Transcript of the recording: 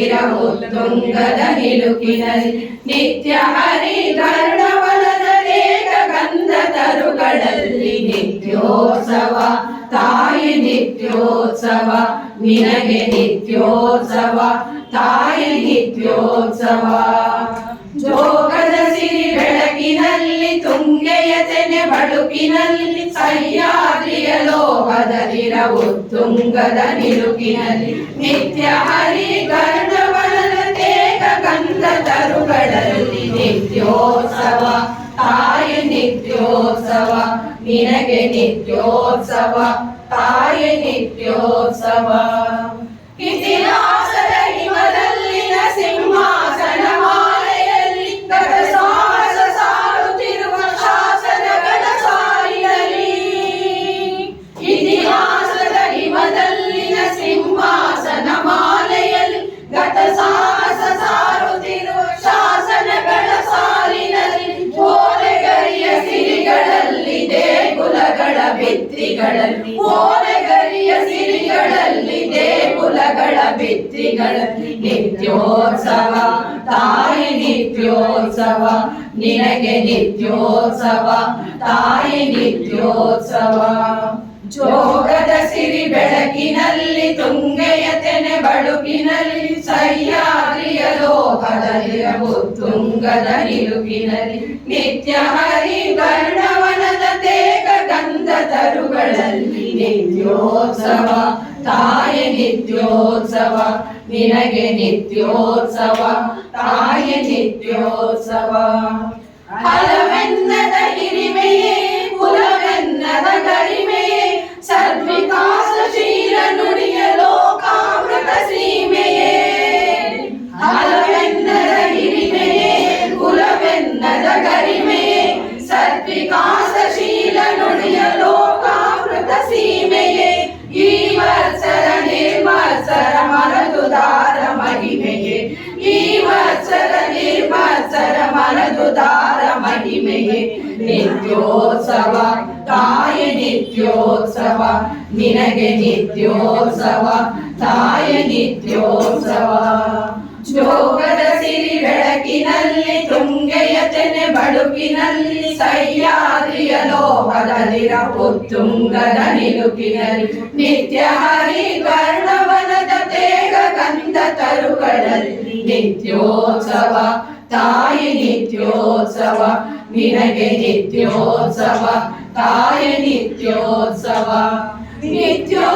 ಹರಿದಿರವು ತುಂಗದ ನಿಲುಕಿನಲ್ಲಿ ನಿತ್ಯ ಹರಿಕರ್ಣವನದ ಲೇಖ ಗಂಧ ತರುಗಳಲ್ಲಿ ನಿತ್ಯೋತ್ಸವ ತಾಯಿ ನಿತ್ಯೋತ್ಸವ ನಿನಗೆ ನಿತ್ಯೋತ್ಸವ ತಾಯಿ ನಿತ್ಯೋತ್ಸವ ಜೋಗದ ಸಿರಿ ಬೆಳಕಿನಲ್ಲಿ ತುಂಗೆಯ ತೆನೆ ಬಳುಕಿನಲ್ಲಿ ಸಹ್ಯಾದ್ರಿಯ ಲೋಹದಲ್ಲಿರವು ತುಂಗದ ನಿಲುಕಿನಲ್ಲಿ ನಿತ್ಯ ಹರಿಕರ್ಣವನದ ತೇಗ ಗಂಧ ತರುಗಳಲ್ಲಿ ನಿತ್ಯೋತ್ಸವ ತಾಯಿ ನಿತ್ಯೋತ್ಸವ ನಿನಗೆ ನಿತ್ಯೋತ್ಸವ ತಾಯಿ ನಿತ್ಯೋತ್ಸವ ಇತಿಹಾಸದ ಹಿಮದಲ್ಲಿನ ಸಿಂಹಾಸನ ಮಾಲೆಯಲ್ಲಿ ಗತ ಸಾಹಸ ಸಾರುತ್ತಿರುವ ಶಾಸನಗಳ ಸಾಲಿನಲ್ಲಿ ಇತಿಹಾಸದ ಹಿಮದಲ್ಲಿನ ಸಿಂಹಾಸನ ಮಾಲೆಯಲ್ಲಿ ಗತ ಸಾಹಸ ಸಾರುತ್ತಿರುವ ಶಾಸನಗಳ ಸಾಲಿನಲ್ಲಿ ಓಲೆಗರಿಯ ಸಿರಿಗಳಲ್ಲಿ ದೇಗುಲಗಳ ಭಿತ್ತಿಗಳಲ್ಲಿ ಓಲೆಗರಿಯ ಸಿರಿಗಳಲ್ಲಿ ದೇಗುಲಗಳ ಭಿತ್ತಿಗಳಲ್ಲಿ ನಿತ್ಯೋತ್ಸವ ತಾಯಿ ನಿತ್ಯೋತ್ಸವ ನಿನಗೆ ನಿತ್ಯೋತ್ಸವ ತಾಯಿ ನಿತ್ಯೋತ್ಸವ ಜೋಗದ ಸಿರಿ ಬೆಳಕಿನಲ್ಲಿ ತುಂಗೆಯ ತೆನೆ ಬಳುಕಿನಲ್ಲಿ ಸಹ್ಯಾದ್ರಿಯ ಲೋಹದಲ್ಲಿರವು ತುಂಗದ ನಿಲುಕಿನಲ್ಲಿ ನಿತ್ಯ ಹರಿಕರ್ಣವನದ ತೇಗ ಗಂಧ ತರುಗಳಲ್ಲಿ ನಿತ್ಯೋತ್ಸವ ತಾಯಿ ನಿತ್ಯೋತ್ಸವ ನಿನಗೆ ನಿತ್ಯೋತ್ಸವ ತಾಯಿ ನಿತ್ಯೋತ್ಸವ ಹಲವೆನ್ನದ ಹಿರಿಮೆಯೇ ಕುಲವೆನ್ನದ ಗರಿಮೆಯೇ ಸದ್ವಿಕಾಸಶೀಲ ನುಡಿಯ ಲೋಕಾಮೃತ ಸೀಮೆಯೇ ಹಲವೆನ್ನದ ಹಿರಿಮೆಯೇ ಕುಲವೆನ್ನದ ಗರಿಮೆಯೇ ಸದ್ವಿಕಾಸಶೀಲ ನುಡಿಯ ಲೋಕಾಮೃತ ಸೀಮೆಯೇ ಈ ವತ್ಸರ ನಿರ್ಮತ್ಸರ ಮನದುದಾರ ಮಹಿಮೆಯೇ ಈ ವತ್ಸರ ನಿರ್ಮತ್ಸರ ಮನದುದಾರ ಮಹಿಮೆಯೇ ನಿತ್ಯೋತ್ಸವ ತಾಯಿ ನಿತ್ಯೋತ್ಸವ ನಿನಗೆ ನಿತ್ಯೋತ್ಸವ ತಾಯಿ ನಿತ್ಯೋತ್ಸವ ಜೋಗದ ಸಿರಿ ಬೆಳಕಿನಲ್ಲಿ ತುಂಗೆಯ ತೆನೆ ಬಳುಕಿನಲ್ಲಿ ಸಹ್ಯಾದ್ರಿಯ ಲೋಹದಲ್ಲಿರವು ತುಂಗದ ನಿಲುಕಿನಲ್ಲಿ ನಿತ್ಯ ಹರಿಕರ್ಣವನದ ತೇಗ ಗಂಧ ತರುಗಳಲ್ಲಿ ನಿತ್ಯೋತ್ಸವ ತಾಯಿ ನಿತ್ಯೋತ್ಸವ ನಿನಗೆ ನಿತ್ಯೋತ್ಸವ ತಾಯಿ ನಿತ್ಯೋತ್ಸವ ನಿತ್ಯೋ